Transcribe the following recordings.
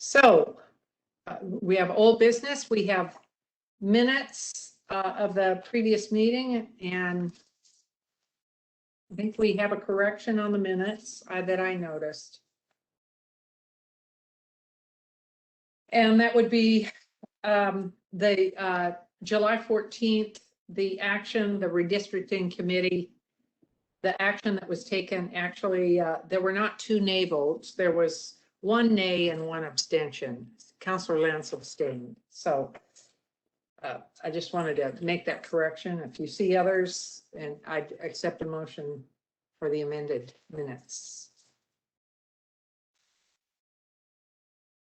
So we have old business, we have minutes of the previous meeting, and I think we have a correction on the minutes that I noticed. And that would be the July 14th, the action, the redistricting committee, the action that was taken, actually, there were not two nay votes. There was one nay and one abstention. Councilor Lance abstained. So I just wanted to make that correction. If you see others, and I accept a motion for the amended minutes.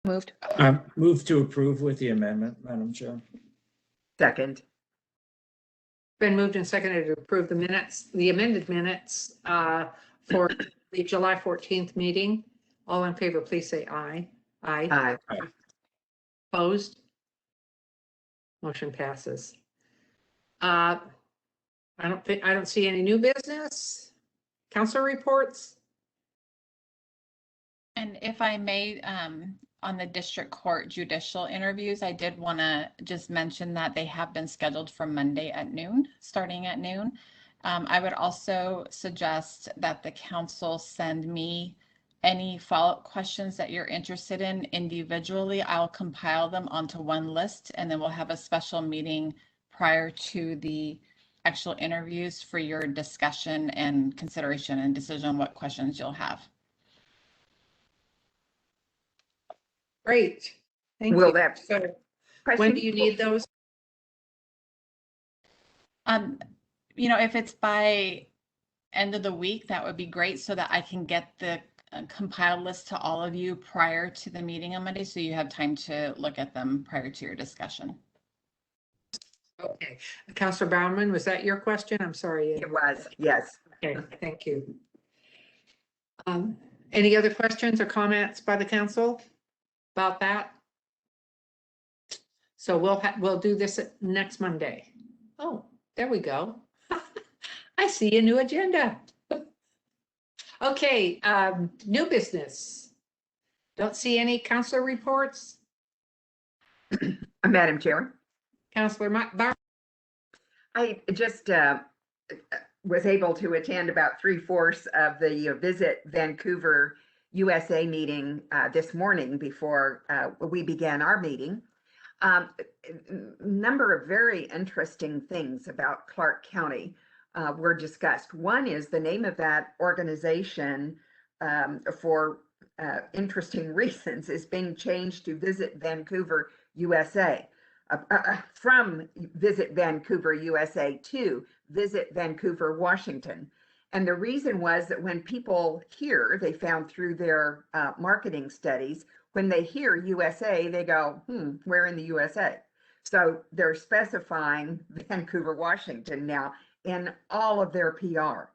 Moved. Move to approve with the amendment, Madam Chair. Second. Been moved and seconded to approve the minutes, the amended minutes for the July 14th meeting. All in favor, please say aye. Aye. Aye. Opposed? Motion passes. I don't see any new business. Council reports. And if I may, on the district court judicial interviews, I did want to just mention that they have been scheduled for Monday at noon, starting at noon. I would also suggest that the council send me any follow-up questions that you're interested in individually. I'll compile them onto one list, and then we'll have a special meeting prior to the actual interviews for your discussion and consideration and decision on what questions you'll have. Great. Thank Will you. that So when question? do you need those? If it's by end of the week, that would be great so that I can get the compiled list to all of you prior to the meeting on Monday, so you have time to look at them prior to your discussion. Okay. Councilor Baumann, was that your question? I'm sorry. It was, yes. Okay, thank you. Any other questions or comments by the council about that? So we'll do this next Monday. Oh, there we go. I see a new agenda. Okay, new business. Don't see any councilor reports. Madam Chair, Councilor Baumann. I just was able to attend about 3/4 of the Visit Vancouver USA meeting this morning before we began our meeting. Number of very interesting things about Clark County were discussed. One is the name of that organization for interesting reasons is being changed to Visit Vancouver USA. From Visit Vancouver USA to Visit Vancouver, Washington. And the reason was that when people hear, they found through their marketing studies, when they hear USA, they go, where in the USA? So they're specifying Vancouver, Washington now in all of their PR.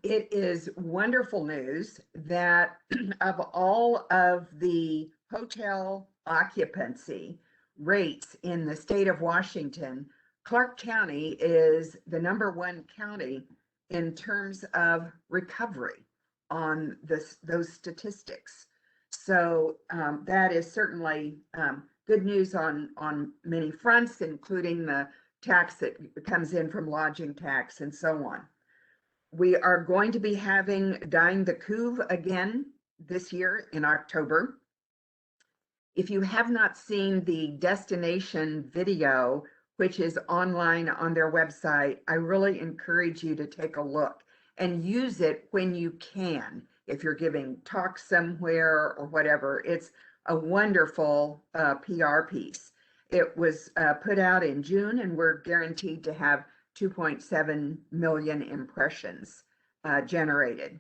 It is wonderful news that of all of the hotel occupancy rates in the state of Washington, Clark County is the #1 county in terms of recovery on those statistics. So that is certainly good news on many fronts, including the tax that comes in from lodging tax and so on. We are going to be having Dine the Couve again this year in October. If you have not seen the destination video, which is online on their website, I really encourage you to take a look and use it when you can. If you're giving talks somewhere or whatever, it's a wonderful PR piece. It was put out in June, and we're guaranteed to have 2.7 million impressions generated.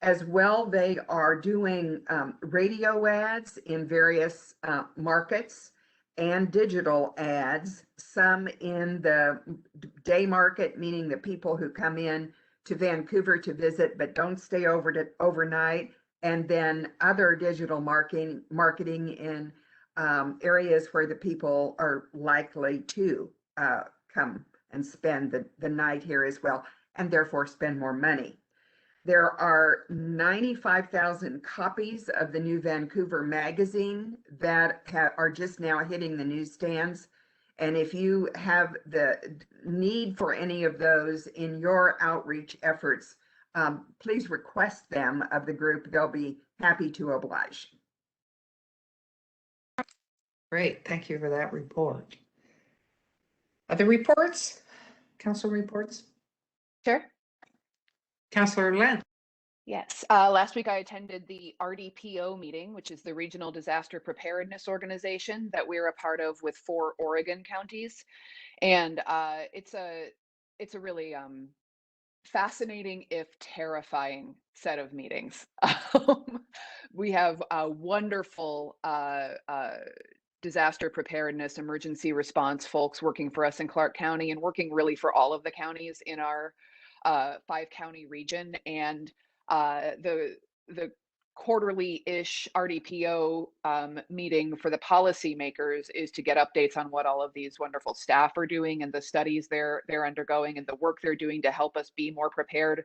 As well, they are doing radio ads in various markets and digital ads, some in the day market, meaning the people who come in to Vancouver to visit but don't stay overnight, and then other digital marketing in areas where the people are likely to come and spend the night here as well, and therefore spend more money. There are 95,000 copies of the New Vancouver magazine that are just now hitting the newsstands. And if you have the need for any of those in your outreach efforts, please request them of the group. They'll be happy to oblige. Great, thank you for that report. Other reports? Council reports? Sure. Councillor Len. Yes. Last week I attended the RDPO meeting, which is the Regional Disaster Preparedness Organization that we're a part of with 4 Oregon counties. And it's a really fascinating, if terrifying, set of meetings. We have wonderful disaster preparedness, emergency response folks working for us in Clark County and working really for all of the counties in our 5-county region. And the quarterly-ish RDPO meeting for the policymakers is to get updates on what all of these wonderful staff are doing and the studies they're undergoing and the work they're doing to help us be more prepared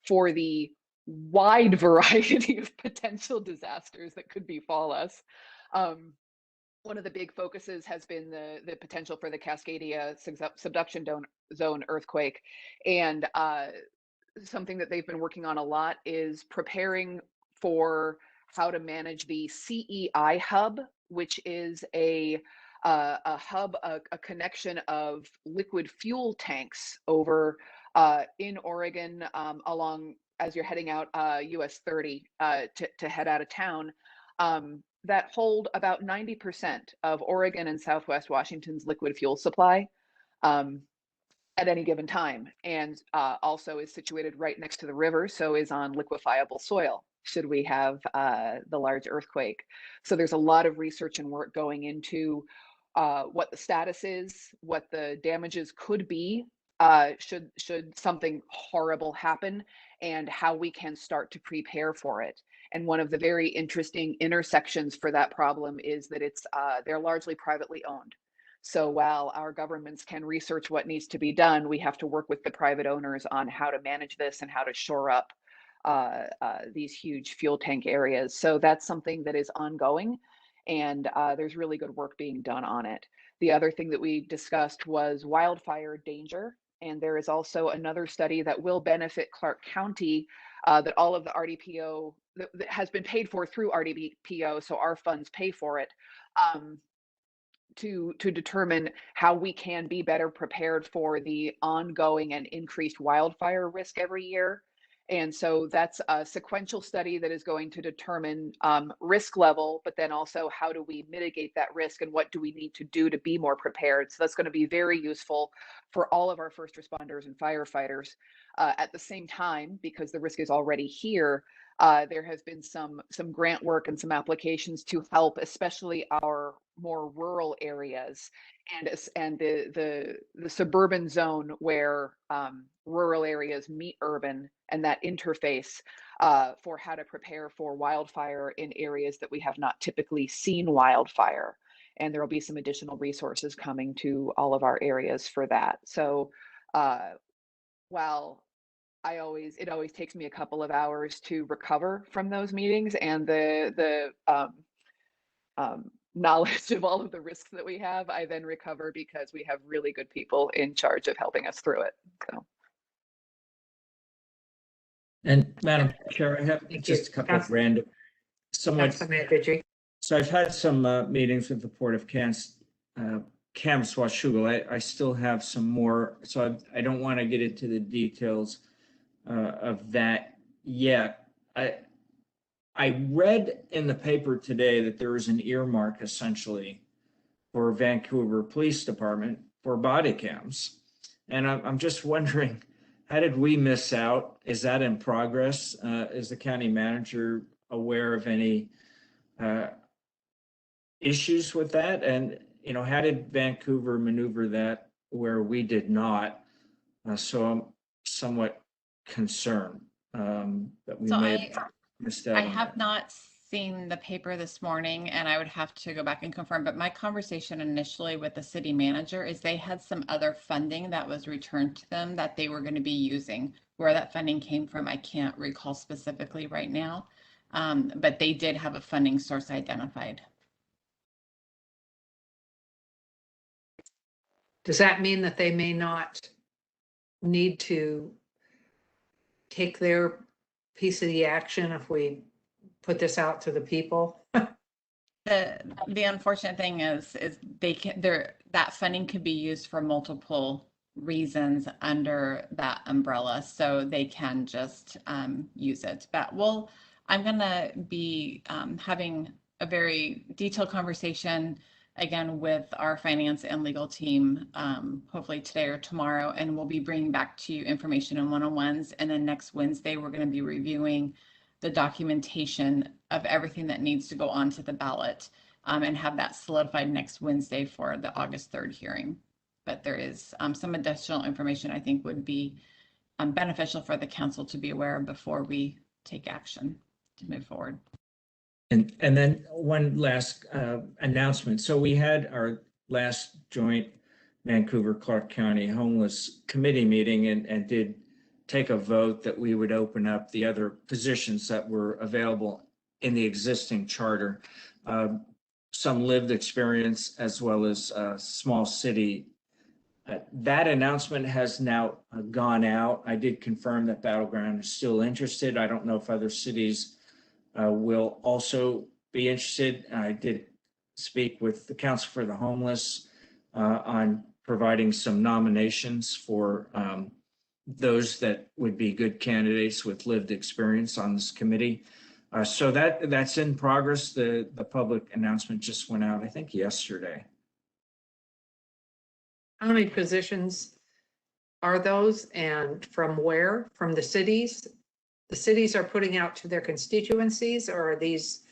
for the wide variety of potential disasters that could befall us. One of the big focuses has been the potential for the Cascadia subduction zone earthquake. And something that they've been working on a lot is preparing for how to manage the CEI hub, which is a hub, a connection of liquid fuel tanks over in Oregon along as you're heading out US 30 to head out of town. That hold about 90% of Oregon and Southwest Washington's liquid fuel supply at any given time, and also is situated right next to the river, so is on liquefiable soil should we have the large earthquake. So there's a lot of research and work going into what the status is, what the damages could be should something horrible happen, and how we can start to prepare for it. And one of the very interesting intersections for that problem is that they're largely privately owned. So while our governments can research what needs to be done, we have to work with the private owners on how to manage this and how to shore up these huge fuel tank areas. So that's something that is ongoing, and there's really good work being done on it. The other thing that we discussed was wildfire danger. And there is also another study that will benefit Clark County that all of the RDPO that has been paid for through RDPO, so our funds pay for it, to determine how we can be better prepared for the ongoing and increased wildfire risk every year. And so that's a sequential study that is going to determine risk level, but then also how do we mitigate that risk and what do we need to do to be more prepared. So that's going to be very useful for all of our first responders and firefighters. At the same time, because the risk is already here, there has been some grant work and some applications to help, especially our more rural areas and the suburban zone where rural areas meet urban, and that interface for how to prepare for wildfire in areas that we have not typically seen wildfire. And there will be some additional resources coming to all of our areas for that. So while it always takes me a couple of hours to recover from those meetings and the knowledge of all of the risks that we have, I then recover because we have really good people in charge of helping us through it. So. And Madam Chair, I have Thank just you. a couple of random, somewhat. So I've had some meetings with the Port of Kaminista-Washougal. I still have some more, so I don't want to get into the details of that yet. I read in the paper today that there is an earmark essentially for Vancouver Police Department for body cams. And I'm just wondering, how did we miss out? Is that in progress? Is the county manager aware of any issues with that? And, how did Vancouver maneuver that where we did not? So I'm somewhat concerned that we may have missed out. I have not seen the paper this morning, and I would have to go back and confirm, but my conversation initially with the city manager is they had some other funding that was returned to them that they were going to be using Where that funding came from, I can't recall specifically right now, but they did have a funding source identified. Does that mean that they may not need to take their piece of the action if we put this out to the people? The unfortunate thing is they can that funding could be used for multiple reasons under that umbrella, so they can just use it. But I'm gonna be having a very detailed conversation again with our finance and legal team, hopefully today or tomorrow, and we'll be bringing back to you information in one-on-ones. And then next Wednesday, we're going to be reviewing the documentation of everything that needs to go onto the ballot, and have that solidified next Wednesday for the August 3rd hearing. But there is some additional information I think would be beneficial for the council to be aware of before we take action to move forward. And then one last announcement. So we had our last joint Vancouver Clark County Homeless Committee meeting and did take a vote that we would open up the other positions that were available in the existing charter. Some lived experience as well as small city. That announcement has now gone out. I did confirm that Battleground is still interested. I don't know if other cities will also be interested. I did speak with the Council for the Homeless on providing some nominations for those that would be good candidates with lived experience on this committee. So that's in progress. The public announcement just went out, I think, yesterday. How many positions are those, and from where? From the cities? The cities are putting out to their constituencies, or are these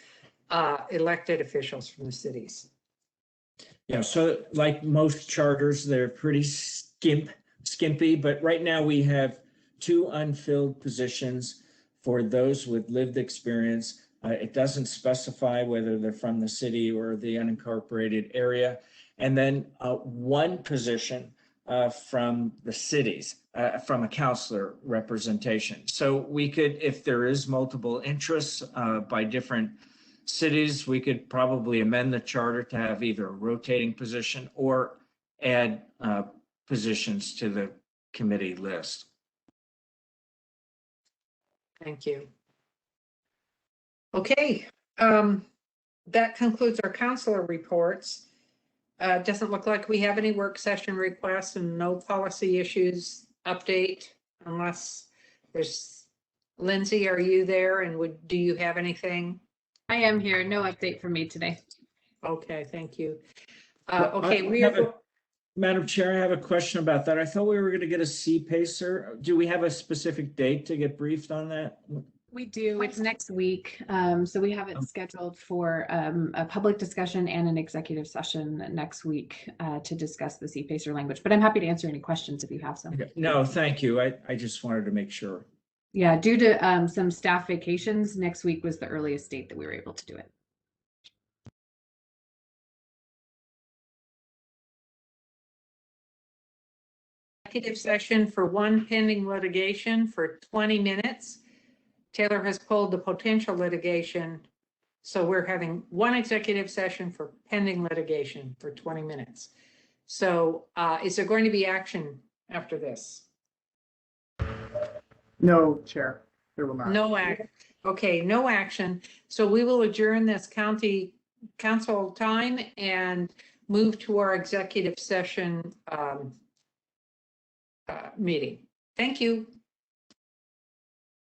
elected officials from the cities? Yeah, so like most charters, they're pretty skimpy, but right now we have 2 unfilled positions for those with lived experience. It doesn't specify whether they're from the city or the unincorporated area. And then 1 position from the cities, from a counselor representation. So we could, if there is multiple interests by different cities, we could probably amend the charter to have either a rotating position or add positions to the committee list. Thank you. Okay, that concludes our counselor reports. Doesn't look like we have any work session requests and no policy issues update unless there's, Lindsay, are you there, and do you have anything? I am here. No update from me today. Okay, thank you. Well, Okay, Madam Chair, I have a question about that. I thought we were going to get a CPACER. Do we have a specific date to get briefed on that? We do. It's next week. So we have it scheduled for a public discussion and an executive session next week to discuss the CPACER language. But I'm happy to answer any questions if you have some. Okay. No, thank you. I just wanted to make sure. Yeah, due to some staff vacations, next week was the earliest date that we were able to do it. executive session for 1 pending litigation for 20 minutes. Taylor has pulled the potential litigation. So we're having 1 executive session for pending litigation for 20 minutes. So is there going to be action after this? No, Chair, there will not. No act. Okay, no action. So we will adjourn this county council time and move to our executive session meeting. Thank you.